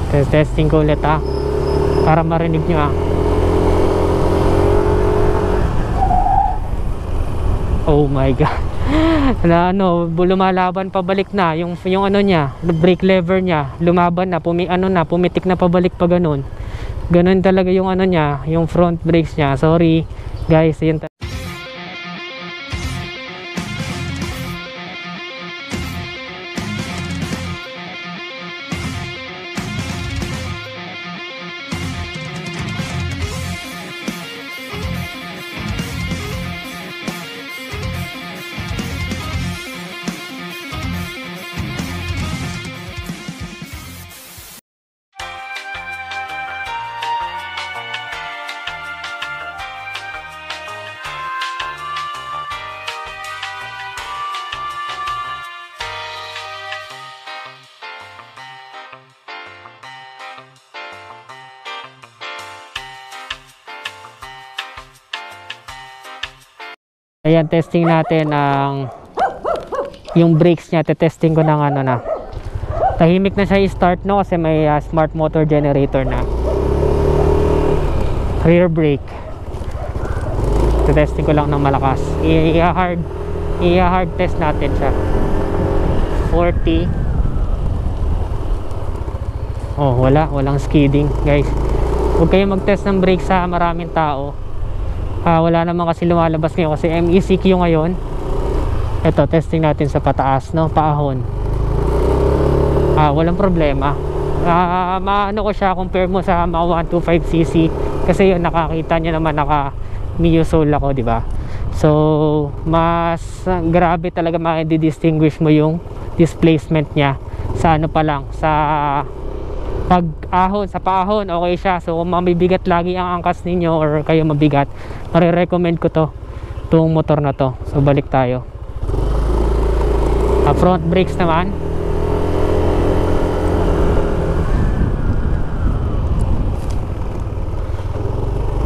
Testing ko ulit para marinig nyo Oh my god. Na lumalaban pabalik na yung ano niya, brake lever niya, lumaban na, pumitik na pabalik pa ganun. Ganun talaga yung ano niya, yung front brakes niya. Sorry guys, yun. Ayan, testing natin yung brakes niya. Testing ko ng ano na. Tahimik na siya i-start kasi may smart motor generator na. Rear brake. Testing ko lang ng malakas. I-hard test natin siya. 40. Oh, walang skidding, guys. Huwag kayong mag-test ng brake sa maraming tao. Wala naman kasi lumalabas ngayon kasi MECQ ngayon. Ito, testing natin sa pataas, paahon. Walang problema. Maano ko siya, compare mo sa mga 125cc kasi yun, nakakita nyo naman, naka Mio Soul ako, diba? So mas grabe talaga ma-distinguish mo yung displacement nya sa ano pa lang, sa pag-ahon, sa paahon, okay siya. So kung mabibigat lagi ang angkas ninyo or kayo mabigat, marirecommend ko itong motor na to. So balik tayo. Front brakes naman,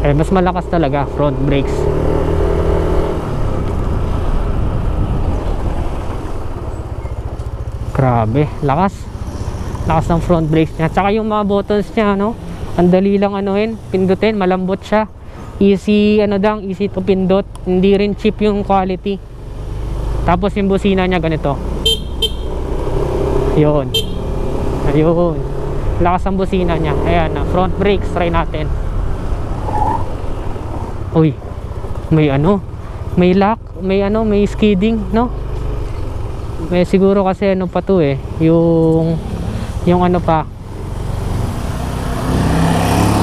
mas malakas talaga front brakes. Grabe, lakas ng front brakes niya. Tsaka yung mga buttons niya, ang dali lang pindutin, malambot siya. Easy easy to pindot. Hindi rin cheap yung quality. Tapos yung busina niya ganito. Ayun. Lakas ang busina niya. Ayan, front brakes, try natin. Uy, may lock, may skidding, May siguro kasi pa to yung pa,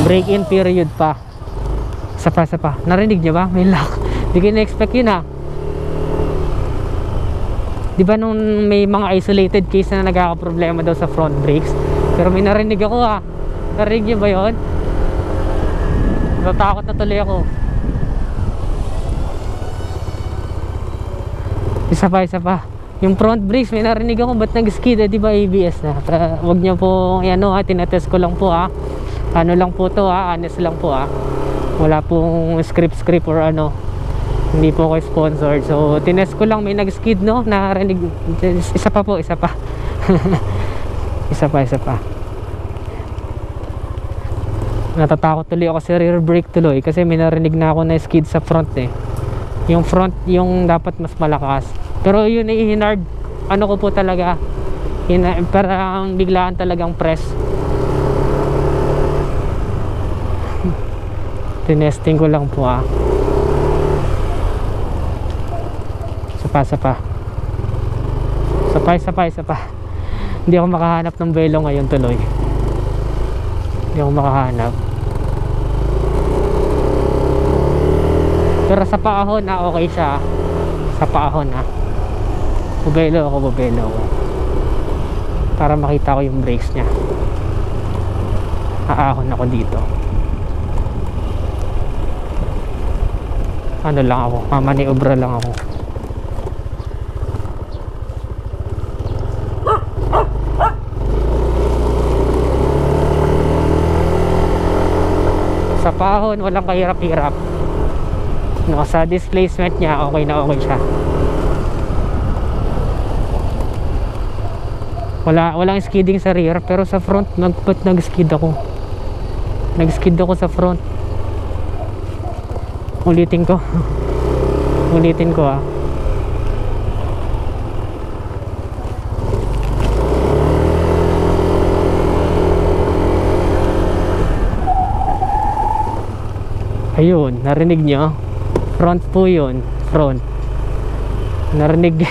break in period pa. Isa pa. Narinig niyo ba? May lock. Di ko na-expect yun Di ba nung may mga isolated case na nagkakaproblema daw sa front brakes? Pero may narinig ako Narinig niyo ba yun? Natatakot na tuloy ako. Isa pa. Yung front brakes, may narinig ako, ba't nag-skid? Di ba ABS na? Huwag niyo po, tinatest ko lang po Ano lang po to honest lang po Wala pong script or Hindi po ako sponsored. So, tinest ko lang, may nag-skid narinig. Isa pa. isa pa. Natatakot tuloy ako sa rear brake tuloy kasi may narinig na ako na skid sa front Yung front, yung dapat mas malakas. Pero yun hinard, ko po talaga. Parang biglaan talagang press. Tinesting ko lang po Isa pa. Hindi ako makahanap ng velo ngayon tuloy. Hindi ako makahanap. Pero sa paahon okay siya. Sa paahon bubelo ako para makita ko yung brakes nya. Aahon ako dito. Lang ako, mamaniobra lang ako. Sa paahon walang kahirap-hirap. Sa displacement nya okay na okay siya. Walang skidding sa rear, pero sa front nag-skid ako. Nag-skid ako sa front. Ulitin ko. Ulitin ko ah. Ayun, narinig nyo? Front po yun. Front. Narinig.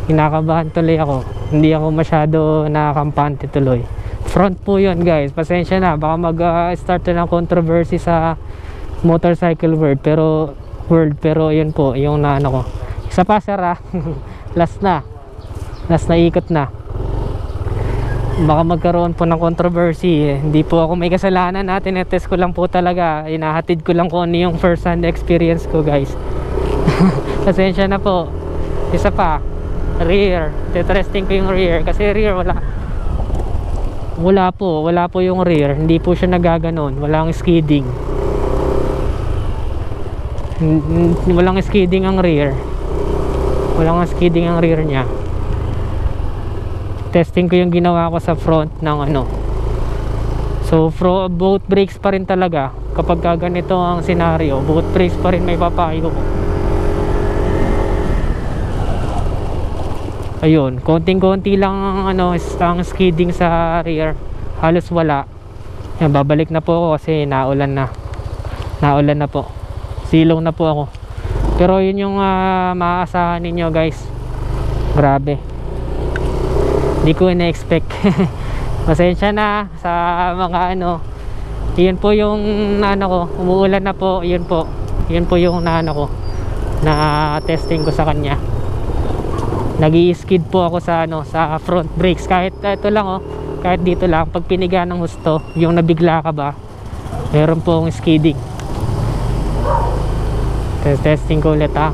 Kinakabahan tuloy ako. Hindi ako masyado nakakampante tuloy. Front po yun guys. Pasensya na. Baka mag-start na ng controversy sa motorcycle world. Pero yun po. Yung naano ko. Isa pa sir ah. Last na. Last na ikot na. Baka magkaroon po ng controversy eh. Hindi po ako may kasalanan ha. Tinetest ko lang po talaga. Inahatid ko lang kung ano yung first hand experience ko guys. Pasensya na po. Isa pa, rear. Testing ko yung rear. Kasi rear wala po yung rear. Hindi po siya nagaganon. Walang skidding. Walang skidding ang rear. Walang skidding ang rear niya. Testing ko yung ginawa ko sa front ng ano. So both brakes pa rin talaga. Kapag ganito ang scenario, both brakes pa rin may papayo ko. Ayun, konting-konti lang ang skidding sa rear. Halos wala. Yan, babalik na po ako kasi naulan na. Naulan na po. Silong na po ako. Pero yun yung maaasahan ninyo guys. Grabe. Hindi ko na-expect. Pasensya na sa mga ano. Yun po yung ko. Umuulan na po. Yun po yung ko. Na testing ko sa kanya. Nag-i-skid po ako sa sa front brakes. Kahit ito lang oh. Kahit dito lang. Pag piniga ng husto. Yung nabigla ka ba. Meron po akong skidding. Testing ko ulit ha.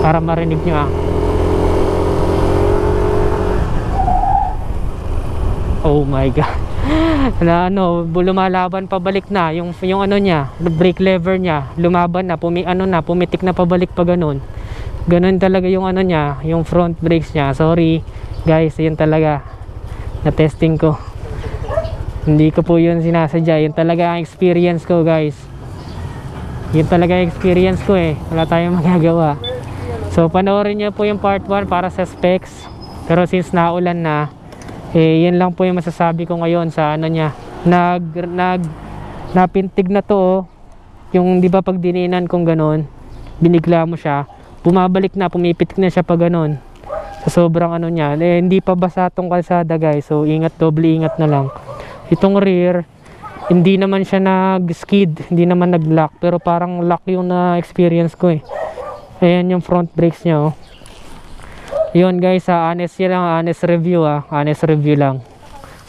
Para marinig nyo ha. Oh my god. Na lumalaban pabalik na yung ano niya, brake lever niya, lumaban na, pumitik na pabalik pa ganun. Ganun talaga yung ano niya, yung front brakes niya. Sorry guys, yun talaga. Na testing ko. Hindi ko po yun sinasadya. Yun talaga ang experience ko guys. Yun talaga ang experience ko eh. Wala tayong magagawa. So panoorin niyo po yung part 1 para sa specs. Pero since naulan na, yun lang po yung masasabi ko ngayon sa ano niya. Napintig na to oh. Yung di ba pag dininan kong ganun, binigla mo siya, bumabalik na, pumipitik na siya pag ganun. Sa sobrang ano niya, hindi pa basa tong kalsada guys. So ingat, doble ingat na lang. Itong rear, hindi naman siya nag-skid, hindi naman nag-lock, pero parang lock yung na-experience ko eh. Ayan yung front brakes niya oh. Yun guys, honest review honest review lang.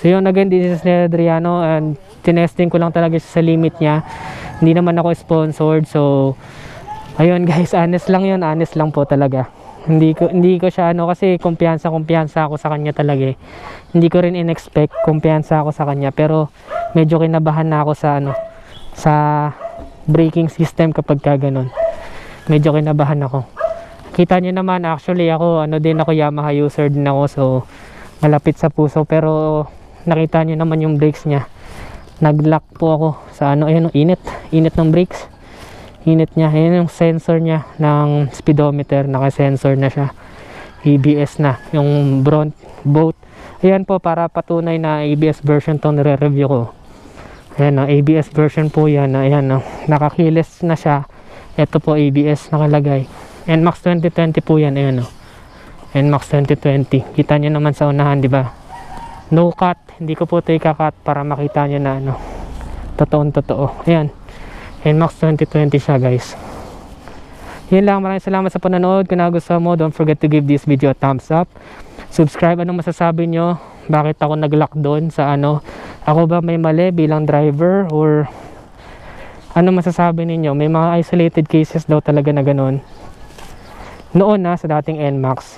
So yun again, this is Adriano and tinesting ko lang talaga sa limit niya. Hindi naman ako sponsored. So ayun guys, honest lang yun, honest lang po talaga. Hindi ko siya kasi kumpiyansa ako sa kanya talaga eh. Hindi ko rin in-expect, kumpiyansa ako sa kanya, pero medyo kinabahan na ako sa braking system kapag ganun. Medyo kinabahan ako. Kita nyo naman, actually ako Yamaha user din ako, so malapit sa puso, pero nakita nyo naman yung brakes niya. Nag-lock po ako sa ayun, init ng brakes. Init niya, ayun yung sensor niya ng speedometer, naka-sensor na siya. ABS na, yung both. Ayan po, para patunay na ABS version to nire-review ko. Ayan ABS version po yan, ayan nakakilis na siya. Ito po ABS nakalagay. NMAX 2020 po yan, ayan NMAX 2020. Kita nyo naman sa unahan, di ba? No cut, hindi ko po ito ika-cut para makita nyo na totoo. Ayan, NMAX 2020 siya guys. Yun lang, maraming salamat sa panonood. Kung nagustuhan mo, don't forget to give this video a thumbs up. Subscribe, anong masasabi nyo? Bakit ako nag-lock doon sa Ako ba may mali bilang driver? Or ano masasabi ninyo? May mga isolated cases daw talaga na ganun. Noon sa dating NMAX,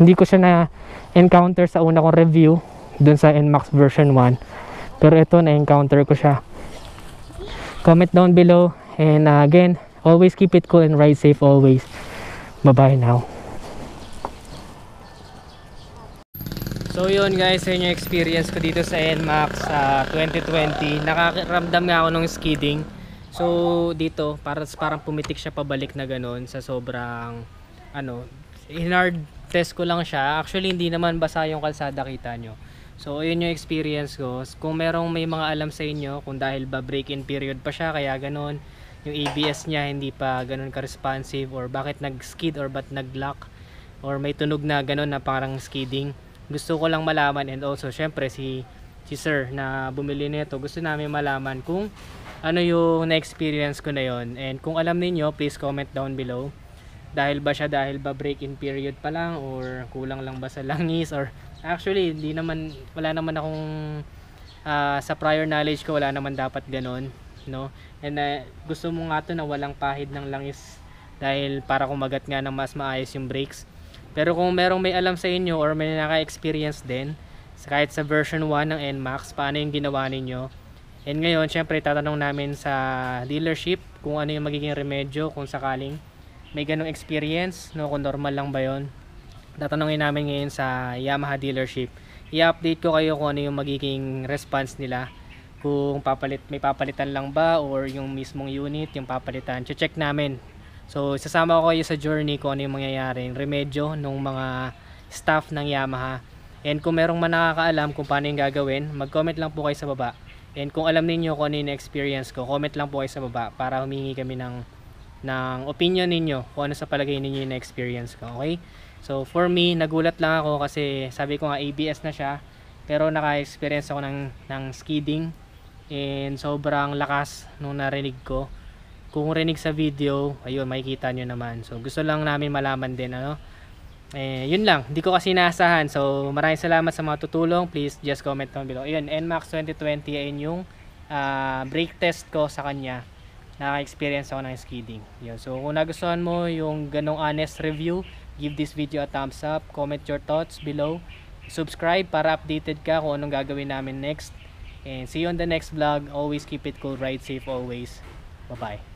hindi ko siya na-encounter sa una kong review dun sa NMAX version 1, pero ito na-encounter ko siya. Comment down below, and again, always keep it cool and ride safe always. Bye bye now. So yun guys, yun yung experience ko dito sa NMAX 2020. Nakakaramdam nga ako ng skidding. So dito parang pumitik siya pabalik na ganun sa sobrang ano, hinard test ko lang siya. Actually hindi naman basa yung kalsada, kita nyo. So yun yung experience ko. Kung merong may mga alam sa inyo kung dahil ba break-in period pa siya kaya ganun, yung ABS niya hindi pa ganun ka-responsive, or bakit nag-skid or ba't nag-lock, or may tunog na ganun na parang skidding, gusto ko lang malaman. And also syempre si sir na bumili nito, gusto namin malaman kung ano yung na-experience ko na yon. And kung alam niyo, please comment down below. Dahil ba break-in period pa lang, or kulang lang ba sa langis, or actually wala naman akong sa prior knowledge ko wala naman dapat ganon, no? And gusto mo nga to na walang pahid ng langis dahil para kumagat nga ng mas maayos yung brakes. Pero kung merong may alam sa inyo or may naka-experience din kahit sa version 1 ng NMAX, paano yung ginawa ninyo? And ngayon syempre tatanong namin sa dealership kung ano yung magiging remedyo kung sakaling may ganong experience, no? Kung normal lang ba yon. Tatanungin namin ngayon sa Yamaha dealership. I-update ko kayo kung ano yung magiging response nila, kung may papalitan lang ba, or yung mismong unit yung papalitan. Check namin. So sasama ko kayo sa journey kung ano yung mangyayari, remedyo ng mga staff ng Yamaha. And kung merong man nakakaalam kung paano yung gagawin, mag-comment lang po kayo sa baba. And kung alam niyo kung ano yung experience ko, comment lang po kayo sa baba para humingi kami ng opinion ninyo kung ano sa palagay ninyo yung experience ko. Okay? So for me, nagulat lang ako kasi sabi ko nga ABS na siya, pero naka-experience ako ng skidding, and sobrang lakas nung narinig ko. Kung rinig sa video, ayun, makikita nyo naman. So gusto lang namin malaman din, ano. Yun lang, hindi ko kasi naasahan. So maraming salamat sa mga tutulong. Please just comment down below. Ayun, NMAX 2020, ayun yung brake test ko sa kanya. Naka-experience ako ng skidding. Yun. So kung nagustuhan mo yung ganong honest review, give this video a thumbs up, comment your thoughts below, subscribe para updated ka kung anong gagawin namin next. And see you on the next vlog. Always keep it cool, ride safe always. Bye bye.